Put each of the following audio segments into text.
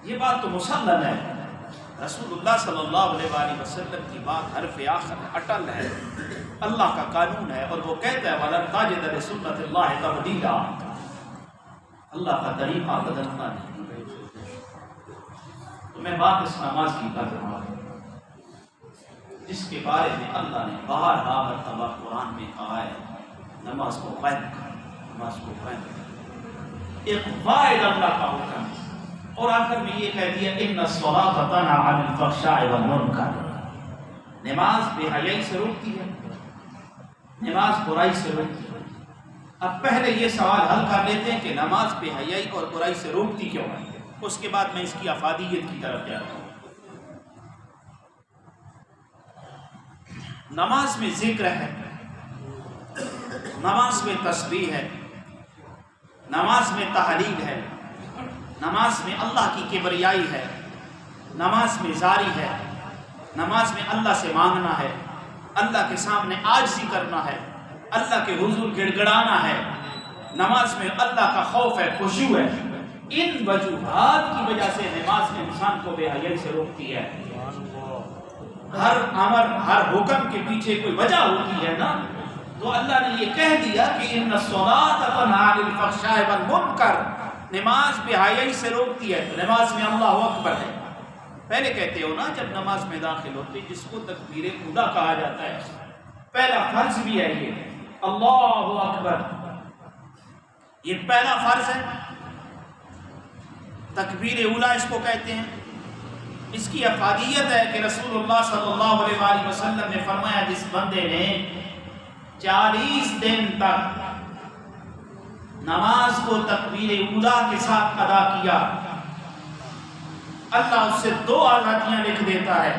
یہ بات تو مسلم ہے، رسول اللہ صلی اللہ علیہ وآلہ وسلم کی بات حرف آخر اٹل ہے، اللہ کا قانون ہے، اور وہ کہتا ہے وَلَن تَجِدَ لِسُنَّتِ اللَّهِ تَبْدِيلًا، اللہ کا طریقہ بدلنا نہیں۔ تو میں بات اس نماز کی کر رہا ہوں جس کے بارے میں اللہ نے بارہا مرتبہ قرآن میں کہا ہے نماز کو قائم کر، نماز کو قائم کر، ایک واحد اللہ کا حکم ہے، اور آخر میں یہ کہہ دیا ان الصلاۃ تنہی عن الفحشاء والمنکر، نماز بے حیائی سے روکتی ہے، نماز برائی سے روکتی ہے۔ اب پہلے یہ سوال حل کر لیتے ہیں کہ نماز بے حیائی اور برائی سے روکتی کیوں ہے، اس کے بعد میں اس کی افادیت کی طرف جاتا ہوں۔ نماز میں ذکر ہے، نماز میں تسبیح ہے، نماز میں تحلیل ہے، نماز میں اللہ کی کبریائی ہے، نماز میں زاری ہے، نماز میں اللہ سے مانگنا ہے، اللہ کے سامنے عاجزی کرنا ہے، اللہ کے حضور گڑ گڑانا ہے، نماز میں اللہ کا خوف ہے، خشوع ہے۔ ان وجوہات کی وجہ سے نماز میں انسان کو بے حیائی سے روکتی ہے۔ ہر امر ہر حکم کے پیچھے کوئی وجہ ہوتی ہے نا، تو اللہ نے یہ کہہ دیا کہ ان الصلاۃ تنہی عن الفحشاء والمنکر، نماز بے حیائی سے روکتی ہے۔ تو نماز میں اللہ اکبر ہے، پہلے کہتے ہو نا جب نماز میں داخل ہوتے جس کو تکبیر اولیٰ کہا جاتا ہے، پہلا فرض بھی ہے یہ اللہ اکبر، یہ پہلا فرض ہے، تکبیر اولیٰ اس کو کہتے ہیں۔ اس کی افادیت ہے کہ رسول اللہ صلی اللہ علیہ وآلہ وسلم نے فرمایا جس بندے نے 40 دن تک نماز کو تکبیر اولیٰ کے ساتھ ادا کیا، اللہ اس سے 2 آزادیاں لکھ دیتا ہے،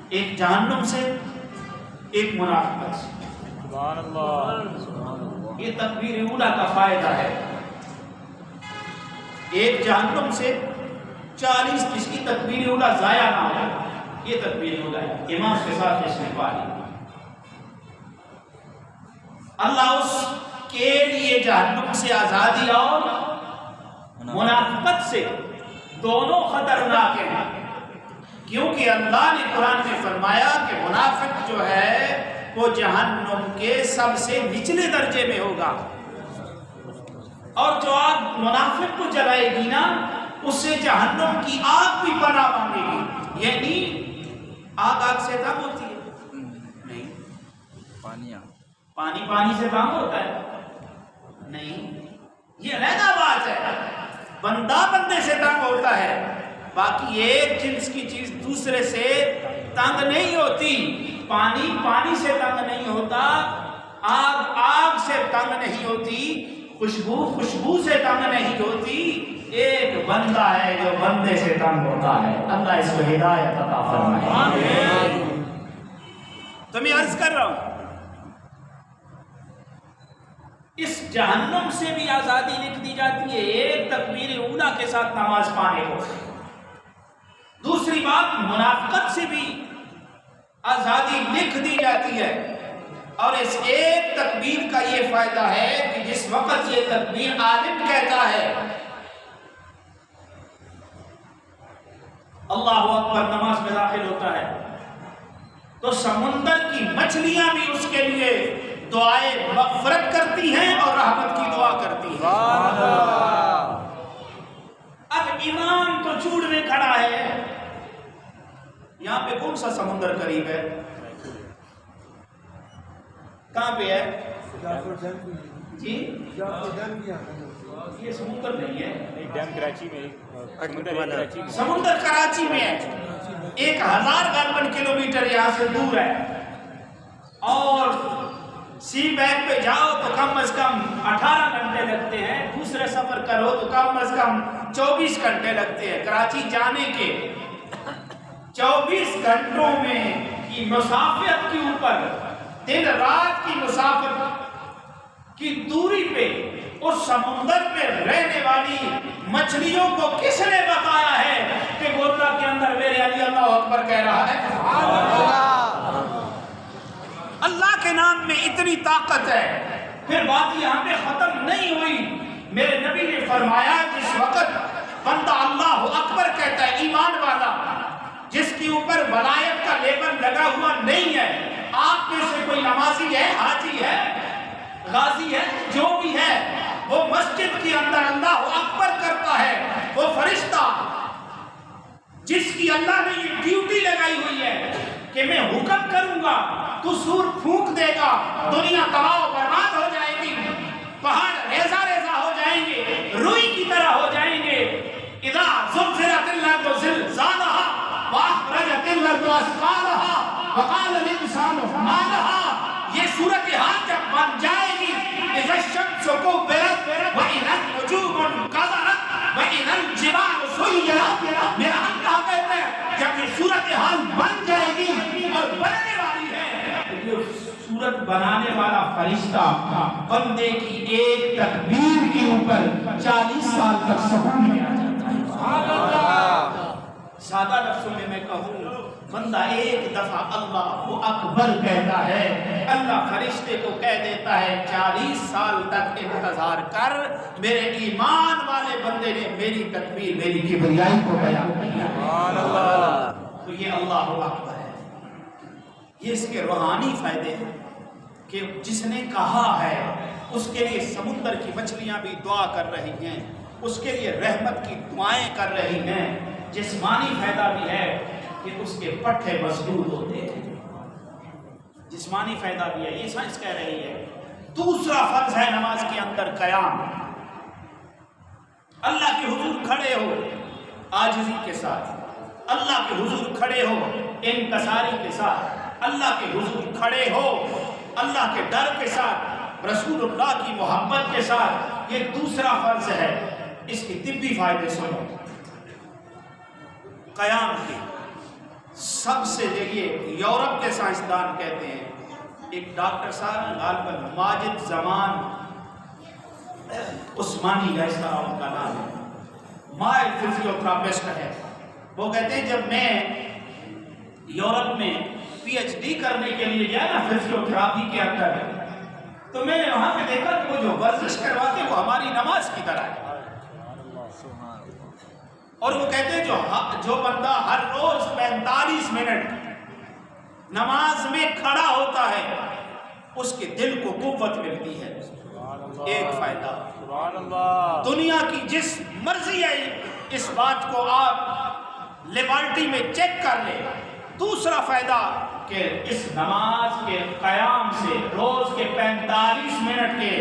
ایک جہنم سے، ایک منافقت سے۔ سبحان اللہ، یہ تکبیر اولیٰ کا فائدہ ہے، ایک جہنم سے 40 جس کی تکبیر اولیٰ ضائع نہ ہو، یہ تکبیر اولیٰ ہے، امام کے ساتھ اس نے پاری۔ اللہ اس کے لیے جہنم سے آزادی اور منافقت سے دونوں خطرناک ہیں، کیونکہ اللہ نے قرآن میں فرمایا کہ منافق جو ہے وہ جہنم کے سب سے نچلے درجے میں ہوگا، اور جو آگ منافق کو جلائے گی نا اس سے جہنم کی آگ بھی پناہ مانگے گی۔ یعنی آگ سے تنگ ہوتی ہے نہیں، پانی سے تنگ ہوتا ہے نہیں، یہ علیحدہ بات ہے، بندہ بندے سے تنگ ہوتا ہے، باقی ایک جنس کی چیز دوسرے سے تنگ نہیں ہوتی۔ پانی سے تنگ نہیں ہوتا، آگ سے تنگ نہیں ہوتی، خوشبو سے تنگ نہیں ہوتی، ایک بندہ ہے جو بندے سے تنگ ہوتا ہے۔ اللہ اس کو ہدایت عطا فرمائے۔ تو میں عرض کر رہا ہوں اس جہنم سے بھی آزادی لکھ دی جاتی ہے ایک تکبیر اولیٰ کے ساتھ نماز پانے کو۔ دوسری بات منافقت سے بھی آزادی لکھ دی جاتی ہے، اور اس ایک تکبیر کا یہ فائدہ ہے کہ جس وقت یہ تکبیر عالم کہتا ہے اللہ اکبر نماز میں داخل ہوتا ہے تو سمندر کی مچھلیاں بھی اس کے لیے دعائیں مغفرت کرتی ہیں اور رحمت کی دعا کرتی ہیں۔ اب امام تو چوڑ میں کھڑا ہے، یہاں پہ کون سا سمندر قریب ہے؟ کہاں پہ ہے جی؟ یہ سمندر نہیں ہے، ڈیم کراچی میں، سمندر کراچی میں ہے، 1000 غالباً کلومیٹر یہاں سے دور ہے، اور سی بیک پہ جاؤ تو کم از کم 18 گھنٹے لگتے ہیں، دوسرے سفر کرو تو کم از کم 24 گھنٹے لگتے ہیں۔ کراچی جانے کے 24 گھنٹوں میں کی مسافت کے اوپر دن رات کی مسافت کی دوری پہ اس سمندر میں رہنے والی مچھلیوں کو کس نے بتایا ہے کہ گوتا کے اندر میرے علی اللہ اکبر کہہ رہا ہے؟ اللہ کے نام میں اتنی طاقت ہے۔ پھر بات یہاں پہ ختم نہیں ہوئی، میرے نبی نے فرمایا جس وقت بندہ اللہ اکبر اوپر ولایت کا لیبل لگا ہوا نہیں ہے. آپ میں سے کوئی نمازی ہے، حاجی ہے، غازی ہے، جو بھی ہے، وہ مسجد کے اندر اللہ اکبر کرتا ہے. وہ فرشتہ جس کی اللہ نے یہ ڈیوٹی لگائی ہوئی ہے کہ میں حکم کروں گا تو سور پھونک دے گا، دنیا تباہ و برباد ہو جائے گی، پہاڑ ریزہ ریزہ ہو جائیں گے، روئی کی طرح ہو جائیں گے. اذا زلزلت الارض زلزالها واخرجت الارض اثقالها وقال الانسان ما لها. یہ صورتحال جب بن جائے گی، اذا الشمس كورت واذا النجوم انكدرت واذا الجبال سيرت. میرا اللہ کہتا ہے جب یہ صورتحال بن جائے گی اور بننے والی ہے، صورت بنانے والا فرشتہ بندے کی ایک تکبیر کے اوپر 40 سال تک سکون میں آ جاتا ہے. سادہ لفظوں میں کہوں، بندہ ایک دفعہ اللہ اکبر کہتا ہے، اللہ فرشتے کو کہہ دیتا ہے 40 سال تک انتظار کر. میرے ایمان والے بندے نے میری تکبیر، میری کبریائی کو بیان کیا. تو یہ اللہ اکبر ہے. یہ اس کے روحانی فائدے ہیں کہ جس نے کہا ہے اس کے لیے سمندر کی مچھلیاں بھی دعا کر رہی ہیں، اس کے لیے رحمت کی دعائیں کر رہی ہیں. جسمانی فائدہ بھی ہے کہ اس کے پٹھے مضبوط ہوتے ہیں، جسمانی فائدہ بھی ہے، یہ سائنس کہہ رہی ہے. دوسرا فرض ہے نماز کے اندر قیام. اللہ کے حضور کھڑے ہو عاجزی کے ساتھ، اللہ کے حضور کھڑے ہو انکساری کے ساتھ، اللہ کے حضور کھڑے ہو اللہ کے ڈر کے ساتھ، رسول اللہ کی محبت کے ساتھ. یہ دوسرا فرض ہے. اس کی طبی فائدے سنو. قیام کے سب سے یہ یورپ کے سائنسدان کہتے ہیں، ایک ڈاکٹر صاحب غالباً ماجد زمان عثمانی اس طرح ان کا نام ہے، مائل فزیوتھراپسٹ ہے. وہ کہتے ہیں جب میں یورپ میں پی ایچ ڈی کرنے کے لیے گیا نا فزیوتھراپی کے اندر، تو میں نے وہاں پہ دیکھا کہ وہ جو ورزش کرواتے وہ ہماری نماز کی طرح ہے. اور وہ کہتے ہیں جو بندہ ہر روز 45 منٹ نماز میں کھڑا ہوتا ہے اس کے دل کو قوت ملتی ہے. ایک فائدہ دنیا کی جس مرضی ہے اس بات کو آپ لیبارٹری میں چیک کر لیں. دوسرا فائدہ کہ اس نماز کے قیام سے، روز کے 45 منٹ کے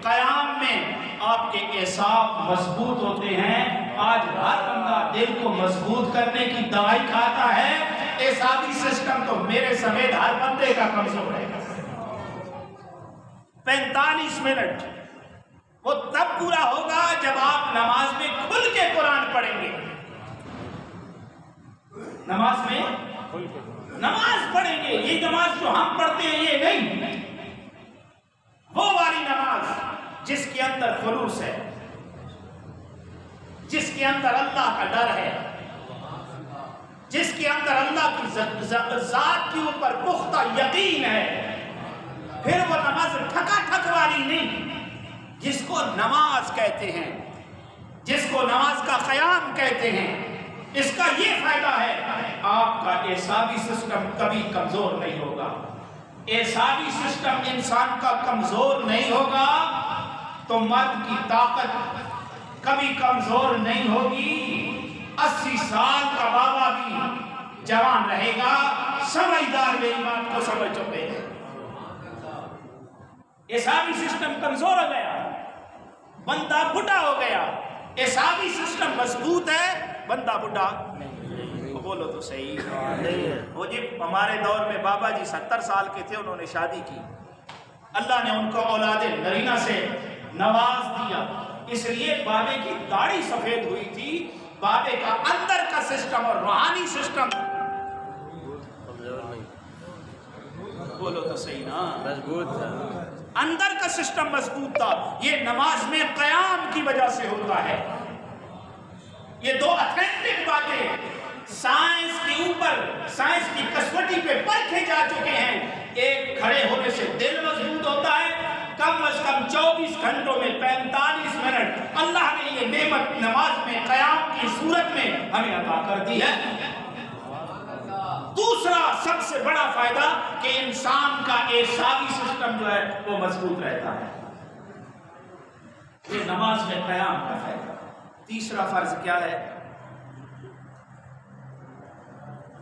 قیام میں آپ کے اعصاب مضبوط ہوتے ہیں. آج ہر بندہ دل کو مضبوط کرنے کی دوائی کھاتا ہے، اعصابی سسٹم تو میرے سمیت ہر بندے کا کمزور ہے. 45 منٹ وہ تب پورا ہوگا جب آپ نماز میں کھل کے قرآن پڑھیں گے. نماز میں نماز پڑھیں گے. یہ نماز جو ہم پڑھتے ہیں یہ نہیں، وہ والی نماز جس کے اندر خلوص ہے، جس کے اندر اللہ کا ڈر ہے، جس کے اندر اللہ کی ذات کے اوپر پختہ یقین ہے. پھر وہ نماز ٹھکا ٹھک والی نہیں، جس کو نماز کہتے ہیں، جس کو نماز کا قیام کہتے ہیں. اس کا یہ فائدہ ہے آپ کا اعصابی سسٹم کبھی کمزور نہیں ہوگا. اعصابی سسٹم انسان کا کمزور نہیں ہوگا تو مرد کی طاقت کبھی کمزور نہیں ہوگی. 80 سال کا بابا بھی جوان رہے گا. سمجھدار میری بات کو سمجھ چکے ہیں. اعصابی سسٹم کمزور ہو گیا، بندہ بڈھا ہو گیا. اعصابی سسٹم مضبوط ہے، بندہ بڈھا بولو تو صحیح. وہ جی ہمارے دور میں بابا جی 70 سال کے تھے، انہوں نے شادی کی، اللہ نے ان کو اولاد نرینہ سے نواز دیا. اس لیے بابے کی داڑھی سفید ہوئی تھی. بابے کا اندر کا سسٹم اور روحانی سسٹم بولو تو صحیح نا مضبوط تھا. اندر کا سسٹم مضبوط تھا. یہ نماز میں قیام کی وجہ سے ہوتا ہے. یہ دو اتھینٹک باتیں سائنس کے اوپر، سائنس کی کسوٹی پہ پرکھے جا چکے ہیں. ایک کھڑے ہونے سے دل مضبوط ہوتا ہے. کم از کم 24 گھنٹوں میں 45 منٹ اللہ نے یہ نعمت نماز میں قیام کی صورت میں ہمیں عطا کر دی ہے. دوسرا سب سے بڑا فائدہ کہ انسان کا اعصابی سسٹم جو ہے وہ مضبوط رہتا ہے. یہ نماز میں قیام کا فائدہ. تیسرا فرض کیا ہے؟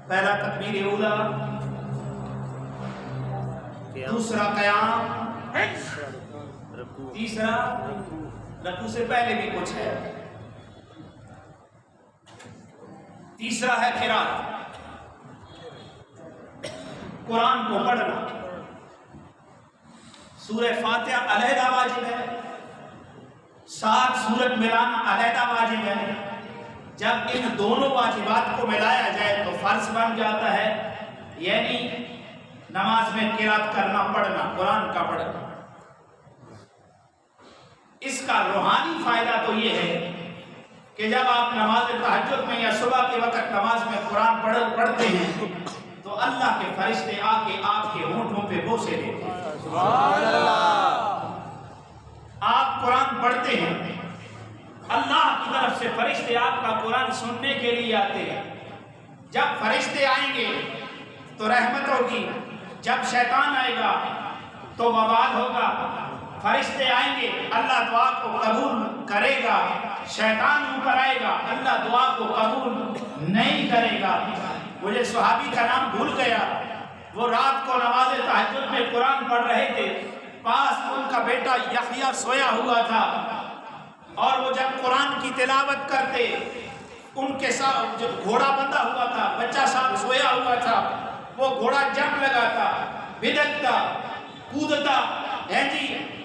پہلا تکبیر اولا، دوسرا قیام، تیسرا رکوع سے پہلے بھی کچھ ہے، تیسرا ہے قرات، قرآن کو پڑھنا. سورہ فاتحہ علیحدہ واجب ہے، 7 سورت ملانا علیحدہ واجب ہے. جب ان دونوں واجبات کو ملایا جائے تو فرض بن جاتا ہے. یعنی نماز میں قرات کرنا، پڑھنا، قرآن کا پڑھنا. اس کا روحانی فائدہ تو یہ ہے کہ جب آپ نماز تہجد میں یا صبح کے وقت نماز میں قرآن پڑھتے ہیں تو اللہ کے فرشتے آ کے آپ کے ہونٹوں پہ بوسے دیتے ہیں. سبحان اللہ. آپ قرآن پڑھتے ہیں، اللہ کی طرف سے فرشتے آپ کا قرآن سننے کے لیے آتے ہیں. جب فرشتے آئیں گے تو رحمت ہوگی، جب شیطان آئے گا تو وبال ہوگا. فرشتے آئیں گے، اللہ دعا کو قبول کرے گا. شیطان اوپر آئے گا، اللہ دعا کو قبول نہیں کرے گا. مجھے صحابی کا نام بھول گیا، وہ رات کو نماز تہجد میں قرآن پڑھ رہے تھے. پاس ان کا بیٹا یحییٰ سویا ہوا تھا، اور وہ جب قرآن کی تلاوت کرتے ان کے ساتھ جب گھوڑا بندھا ہوا تھا، بچہ صاحب سویا ہوا تھا، وہ گھوڑا جمپ لگاتا، بھدکتا، کودتا،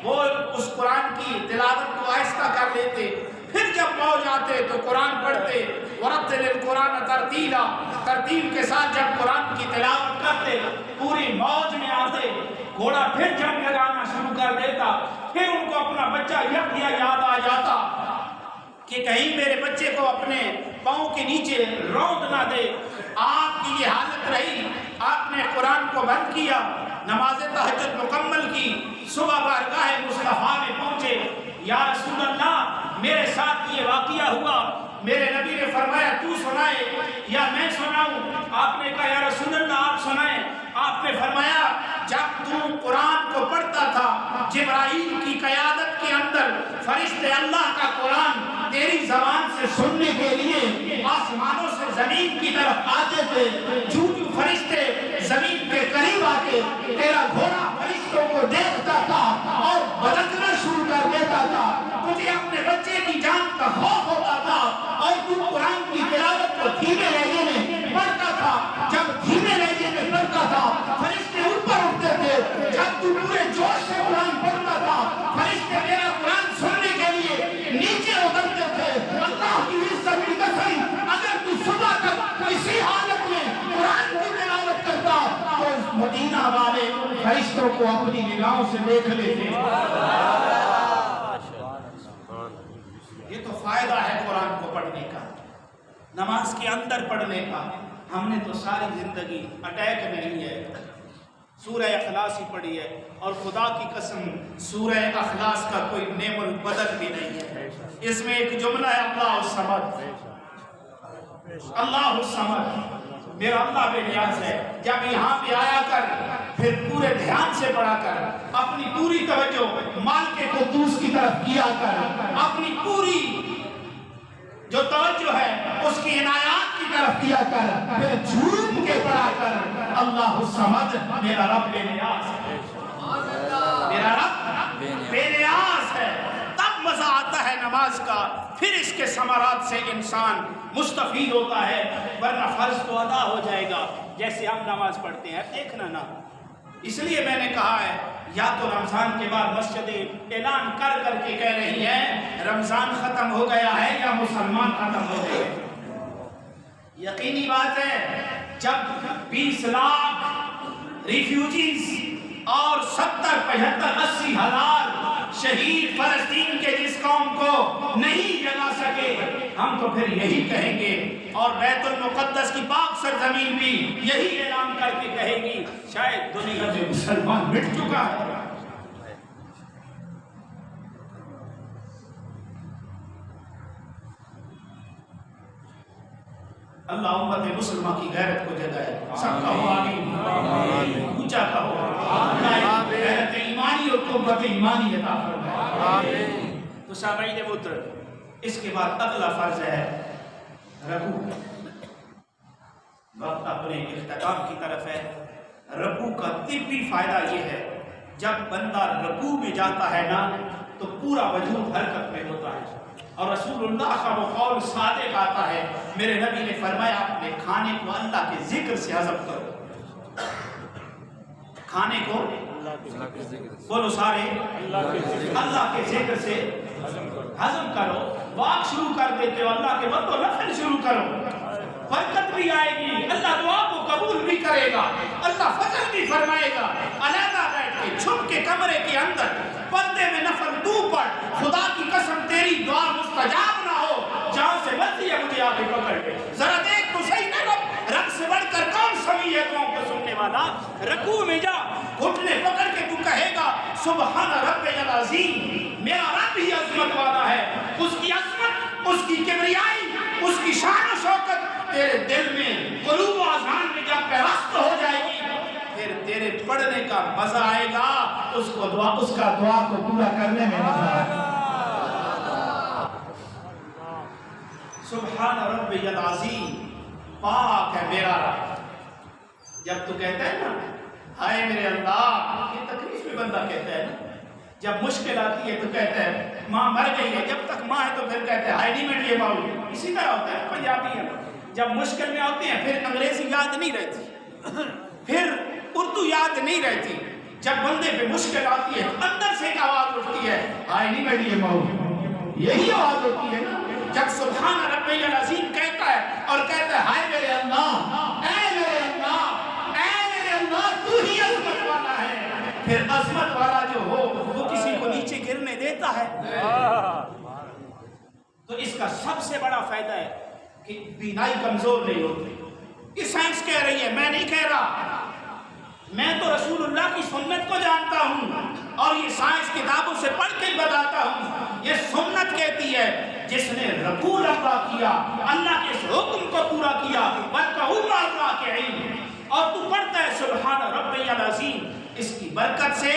وہ اس قرآن کی تلاوت کو آہستہ کر لیتے. پھر جب موج آتے تو قرآن پڑھتے، ورتل القرآن ترتیلا، ترتیل کے ساتھ جب قرآن کی تلاوت کرتے پوری موج میں آتے. گھوڑا پھر جمپ لگانا شروع کر دیتا. پھر ان کو اپنا بچہ یحییٰ یاد آ جاتا کہ کہیں میرے بچے کو اپنے پاؤں کے نیچے روند نہ دے. آپ کی یہ حالت رہی، آپ نے قرآن کو بند کیا، نماز تہجد مکمل کی، صبح بارگاہ مصطفیٰ میں پہنچے. یا رسول اللہ میرے ساتھ یہ واقعہ ہوا، میرے نبی نے فرمایا تو سنائے یا میں سناؤں؟ آپ نے کہا یا رسول اللہ آپ سنائیں. آپ نے فرمایا جب تم قرآن کو پڑھتا تھا، جبرائیل کی قیادت کے اندر فرشتے اللہ کا قرآن تیری زبان سے سننے کے لیے آسمانوں سے زمین کی طرف آتے تھے. جھوٹو فرشتے زمین کے قریب آ کے تیرا گھوڑا فرشتوں کو دیکھتا تھا اور بھڑکنا شروع کر دیتا تھا. تجھے اپنے بچے کی جان کا خوف ہوتا تھا اور تو قرآن کی تلاوت کو دھیمے لہجے میں پڑھتا تھا. جب دھیمے لہجے میں پڑھتا تھا فرشتے اوپر اٹھتے تھے. جب تو پورے جوش سے قرآن پڑھتا تھا فرشتے تیرا قرآن سننے کے لیے نیچے اترتے تھے. اللہ کی عزت کی قسم اگر تو صبح تک اسی حالت میں قرآن کی تلاوت کرتا تو مدینہ والے فرشتوں کو اپنی نگاہوں سے دیکھ لیتے. یہ تو فائدہ ہے قرآن کو پڑھنے کا، نماز کے اندر پڑھنے کا. ہم نے تو ساری زندگی اٹیک نہیں ہے، سورہ اخلاص ہی پڑھی ہے، اور خدا کی قسم سورہ اخلاص کا کوئی نعم البدل بھی نہیں ہے. اس میں ایک جملہ ہے اللہ الصمد، اللہ الصمد، میرا اللہ بے نیاز ہے. جب یہاں پہ آیا کر پھر پورے دھیان سے پڑھا کر، اپنی پوری توجہ مالک قدوس کی طرف کیا کر، اپنی پوری جو توجہ ہے اس کی عنایات کی طرف کیا کر، پھر جھوم کے پڑھا کر اللہ الصمد، میرا رب بے نیاز ہے، میرا رب بے نیاز ہے. تب مزہ آتا ہے نماز کا، پھر اس کے ثمرات سے انسان مستفید ہوتا ہے. ورنہ فرض تو ادا ہو جائے گا جیسے ہم نماز پڑھتے ہیں. دیکھنا نا، اس لیے میں نے کہا ہے یا تو رمضان کے بعد مسجدیں اعلان کر کر کے کہہ رہی ہیں رمضان ختم ہو گیا ہے یا مسلمان ختم ہو گئے. یقینی بات ہے جب 20 لاکھ ریفیوجیز اور 70-75-80 ہزار شہید فلسطین کے جس قوم کو نہیں جگا سکے، ہم تو پھر یہی کہیں گے، اور بیت المقدس کی پاک سرزمین بھی یہی اعلان کر کے کہے گی شاید دنیا میں مسلمان مٹ چکا ہے. اللہ امت مسلمہ کی غیرت کو جگائے. سب کہو آمین. اونچا کہو اللہ غیرت ایمانی اور قوت ایمانی عطا فرمائے. تو سامعین محترم، اس کے بعد اگلا فرض ہے رکوع. وقت اپنے اختتام کی طرف ہے. رکوع کا طبی فائدہ یہ ہے، جب بندہ رکوع میں جاتا ہے نا تو پورا وجود حرکت میں ہوتا ہے. اور رسول اللہ کا وہ قول صادق آتا ہے، میرے نبی نے فرمایا اپنے کھانے کو اللہ کے ذکر سے ہضم کرو. کھانے کو بولو سارے اللہ کے ذکر سے ہضم کرو. واک شروع کر دیتے ہو اللہ کے وقت و نفل شروع کرو، برکت بھی آئے گی، اللہ دعا کو قبول بھی کرے گا، اللہ فضل بھی فرمائے گا. علیحدہ بیٹھ کے چھپ کے کمرے کے اندر پردے میں نفل تو پڑھ، خدا کی قسم تیری دعا مستجاب نہ ہو. جہاں سے مرضی ہے مجھے آگے پکڑ کے ذرا دیکھ تو صحیح نہ رب سے بڑھ کر کون سمیع ہے دعاؤں کو سننے والا. رکوع میں جا، گھٹنے پکڑ کے تو کہے گا سبحان رب العظیم، میرا رب ہی عظمت والا ہے. اس کی عظمت، اس کی کبریائی، اس کی شان و شوکت تیرے دل میں قلوب و اذہان میں جب پیوست ہو جائے گی، پھر تیرے پڑھنے کا مزہ آئے گا، اس کا دعا کو پورا کرنے میں مزہ آئے گا. سبحان ربی العظیم، پاک ہے میرا رب. جب تو کہتا ہے نا ہائے میرے اللہ، یہ تکلیف میں بندہ کہتا ہے نا. جب مشکل آتی ہے تو کہتا ہے ماں مر گئی ہے، جب تک ماں ہے تو پھر کہتا ہے ہائے نہیں مر گئی ماں. اسی طرح ہوتا ہے پنجابی ہے، جب مشکل میں آتے ہیں پھر انگریزی یاد نہیں رہتی، پھر اردو یاد نہیں رہتی. جب بندے پہ مشکل آتی ہے اندر سے ایک آواز اٹھتی ہے ہائے نہیں مر گئی ماں. یہی آواز ہوتی ہے نا جب سبحان ربی العظیم کہتا ہے اور کہتا ہے ہائے میرے اللہ، اے میرے اللہ، اے میرے اللہ، تو ہی عظمت والا ہے. پھر عظمت والا جو ہو وہ کسی کو نیچے گرنے دیتا ہے. تو اس کا سب سے بڑا فائدہ ہے کہ بینائی کمزور نہیں ہوتی. یہ سائنس کہہ رہی ہے، میں نہیں کہہ رہا. میں تو رسول اللہ کی سنت کو جانتا ہوں اور یہ سائنس کتابوں سے پڑھ کے بتاتا ہوں. یہ سنت کہتی ہے جس نے رکوع لمبا کیا، اللہ کے اس حکم کو پورا کیا، وَرْكَعُوا مَعَ الرَّاكِعِينَ، اور تو پڑھتا ہے سبحان ربی العظیم، اس کی برکت سے،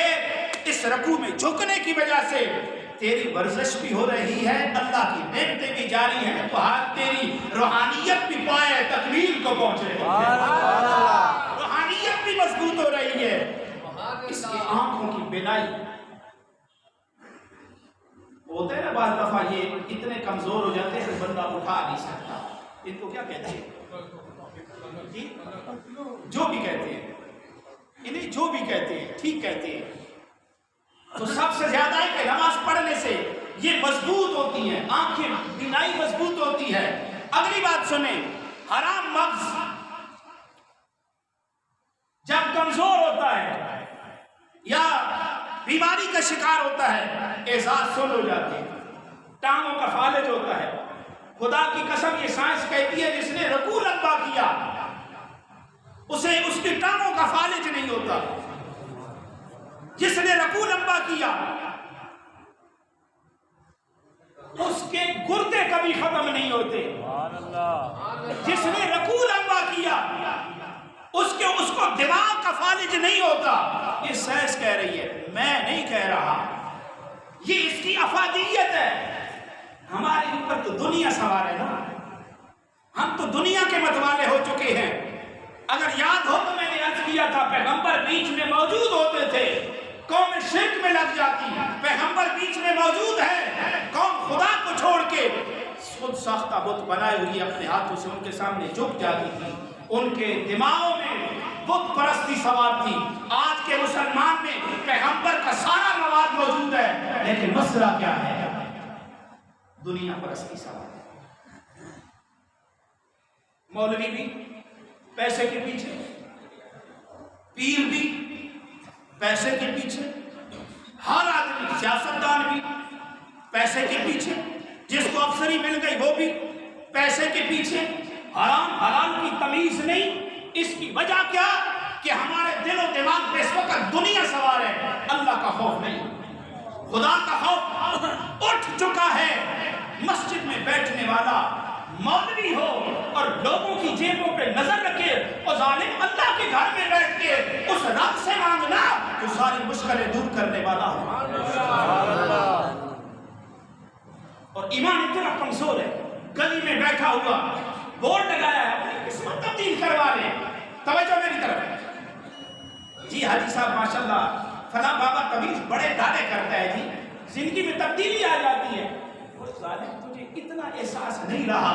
اس رکوع میں جھکنے کی وجہ سے تیری ورزش بھی ہو رہی ہے، اللہ کی نعمتیں بھی جاری ہیں، تو ہاتھ تیری روحانیت بھی پائے تکمیل کو پہنچ رہی ہے، روحانیت بھی مضبوط ہو رہی ہے. اس کی آنکھوں کی بینائی ہوتا ہے نا بعض دفعہ یہ اتنے کمزور ہو جاتے ہیں کہ بندہ اٹھا نہیں سکتا. ان کو کیا کہتے ہیں جی؟ جو بھی کہتے ہیں انہیں، جو بھی کہتے ہیں ٹھیک کہتے ہیں. تو سب سے زیادہ ہے کہ نماز پڑھنے سے یہ مضبوط ہوتی ہیں، آنکھیں بینائی مضبوط ہوتی ہے. اگلی بات سنیں، حرام مغز جب کمزور ہوتا ہے یا بیماری کا شکار ہوتا ہے، احساس سن ہو جاتی ہے، ٹانگوں کا فالج ہوتا ہے. خدا کی قسم یہ سائنس کہتی ہے جس نے رکوع لمبا کیا اسے اس کی ٹانگوں کا فالج نہیں ہوتا. جس نے رکوع لمبا کیا اس کے گردے کبھی ختم نہیں ہوتے. جس نے رکوع لمبا کیا اس کو دماغ کا فالج نہیں ہوتا. یہ سائنس کہہ رہی ہے، میں نہیں کہہ رہا. یہ اس کی افادیت ہے. ہمارے اوپر تو دنیا سوار ہے نا، ہم تو دنیا کے متوالے ہو چکے ہیں. اگر یاد ہو تو میں نے عرض کیا تھا پیغمبر بیچ میں موجود ہوتے تھے، قوم شرک میں لگ جاتی. پیغمبر بیچ میں موجود ہے، قوم خدا کو چھوڑ کے خود ساختہ بت بنائے ہوئی اپنے ہاتھوں سے ان کے سامنے جھک جاتی تھی. ان کے دماغوں میں بت پرستی سوار تھی. آج کے مسلمان میں پیغمبر کا سارا مواد موجود ہے، لیکن مسئلہ کیا ہے؟ دنیا پرستی سوار ہے. مولوی بھی پیسے کے پیچھے، پیر بھی پیسے کے پیچھے، ہر آدمی سیاستدان بھی پیسے کے پیچھے، جس کو افسری مل گئی وہ بھی پیسے کے پیچھے. حرام حلال کی تمیز نہیں. اس کی وجہ کیا کہ ہمارے دل و دماغ پہ اس وقت دنیا سوار ہے، اللہ کا خوف نہیں. خدا کا خوف اٹھ چکا ہے. مسجد میں بیٹھنے والا مولوی ہو اور لوگوں کی جیبوں پہ نظر رکھے، اور ظالم اللہ کے گھر میں بیٹھ کے اس رب سے مانگنا جو ساری مشکلیں دور کرنے والا ہے۔ اور ایمان اتنا کمزور ہے، گلی میں بیٹھا ہوا بورڈ لگایا ہے اپنی قسمت تبدیل کروا لے، توجہ میری طرف، جی حاجی صاحب ماشاءاللہ فلاں بابا قمیض بڑے دعوے کرتا ہے جی، زندگی میں تبدیلی آ جاتی ہے۔ وہ ظالم تجھے اتنا احساس نہیں رہا،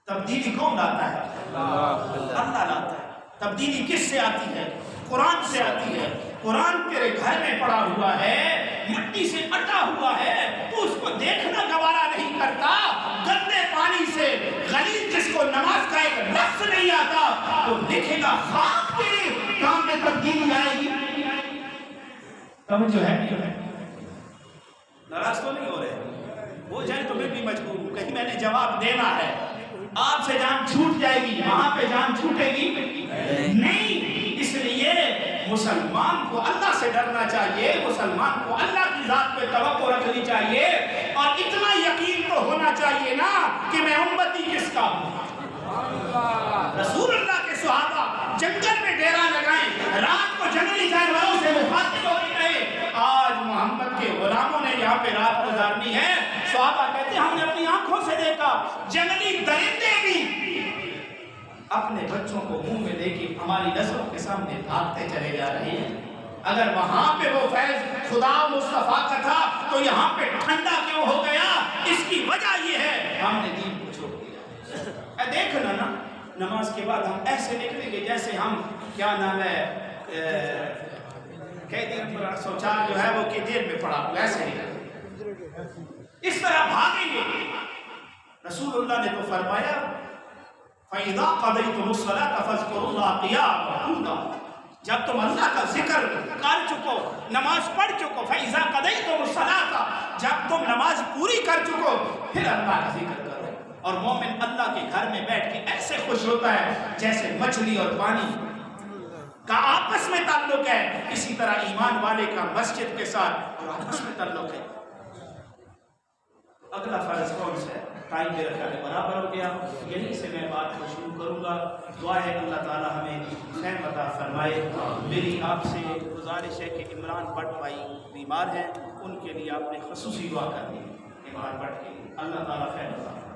تبدیلی کون لاتا ہے؟ اللہ لاتا ہے۔ تبدیلی کس سے آتی ہے؟ قرآن سے آتی ہے۔ قرآن تیرے گھر میں پڑا ہوا ہے، مٹی سے اٹا ہوا ہے، تو اس کو دیکھنا گوارا نہیں کرتا، گندے پانی سے غلیظ جس کو نماز کا ایک لفظ نہیں آتا تو لکھے گا خاک کے کام میں تبدیلی آئے گی۔ توجہ ہے نہیں ہے؟ ناراض تو نہیں ہو رہے؟ ہو جائے تو میں بھی مجبور ہوں، کہیں میں نے جواب دینا ہے۔ آپ سے جان چھوٹ جائے گی، وہاں پہ جان چھوٹے گی نہیں۔ اس لیے مسلمان کو اللہ سے ڈرنا چاہیے، مسلمان کو اللہ کی ذات پہ توقع رکھنی چاہیے، اور اتنا یقین تو ہونا چاہیے نا کہ میں امتی کس کا ہوں۔ رسول اللہ کے صحابہ جنگل میں ڈیرا لگائیں، رات کو جنگلی جانوروں سے مخاطب ہو رہے، آج محمد کے غلاموں نے یہاں پہ رات گزارنی ہے۔ صحابہ کہتے ہیں ہم نے اپنی آنکھوں سے دیکھا جنگلی درندے بھی اپنے بچوں کو منہ میں لے کے ہماری نظروں کے سامنے بھاگتے چلے جا رہے ہیں۔ اگر وہاں پہ وہ فیض خدا مصطفیٰ کا تھا تو یہاں پہ ٹھنڈا کیوں ہو گیا؟ اس کی وجہ یہ ہے ہم نے دین کو چھوڑ دیا۔ دیکھنا نا، نماز کے بعد ہم ایسے نکلیں گے جیسے ہم کیا نام ہے قیدی سوچار جو ہے وہ کہ جیل میں پڑا ہوا، ایسے نکلیں، اس طرح بھاگیں گے۔ رسول اللہ نے تو فرمایا فَإِذَا قَضَيْتُمُ الصَّلَاةَ فَاذْكُرُوا اللَّهَ قِيَامًا وَقُعُودًا، جب تم اللہ کا ذکر کر چکو، نماز پڑھ چکو، فَإِذَا قَضَيْتُمُ الصَّلَاةَ، جب تم نماز پوری کر چکو پھر اللہ کا ذکر کرو۔ اور مومن اللہ کے گھر میں بیٹھ کے ایسے خوش ہوتا ہے جیسے مچھلی اور پانی کا آپس میں تعلق ہے، اسی طرح ایمان والے کا مسجد کے ساتھ اور آپس میں تعلق ہے۔ اگلا فرض کون سا ہے؟ ٹائم میرا خیال برابر ہو گیا، یہیں سے میں بات کو شروع کروں گا۔ دعا ہے اللہ تعالیٰ ہمیں فہم عطا فرمائے۔ میری آپ سے گزارش ہے کہ عمران بٹ بھائی بیمار ہیں، ان کے لیے آپ نے خصوصی دعا کرنی ہے، عمران بٹ کے لیے اللہ تعالیٰ خیر عطا فرمائے۔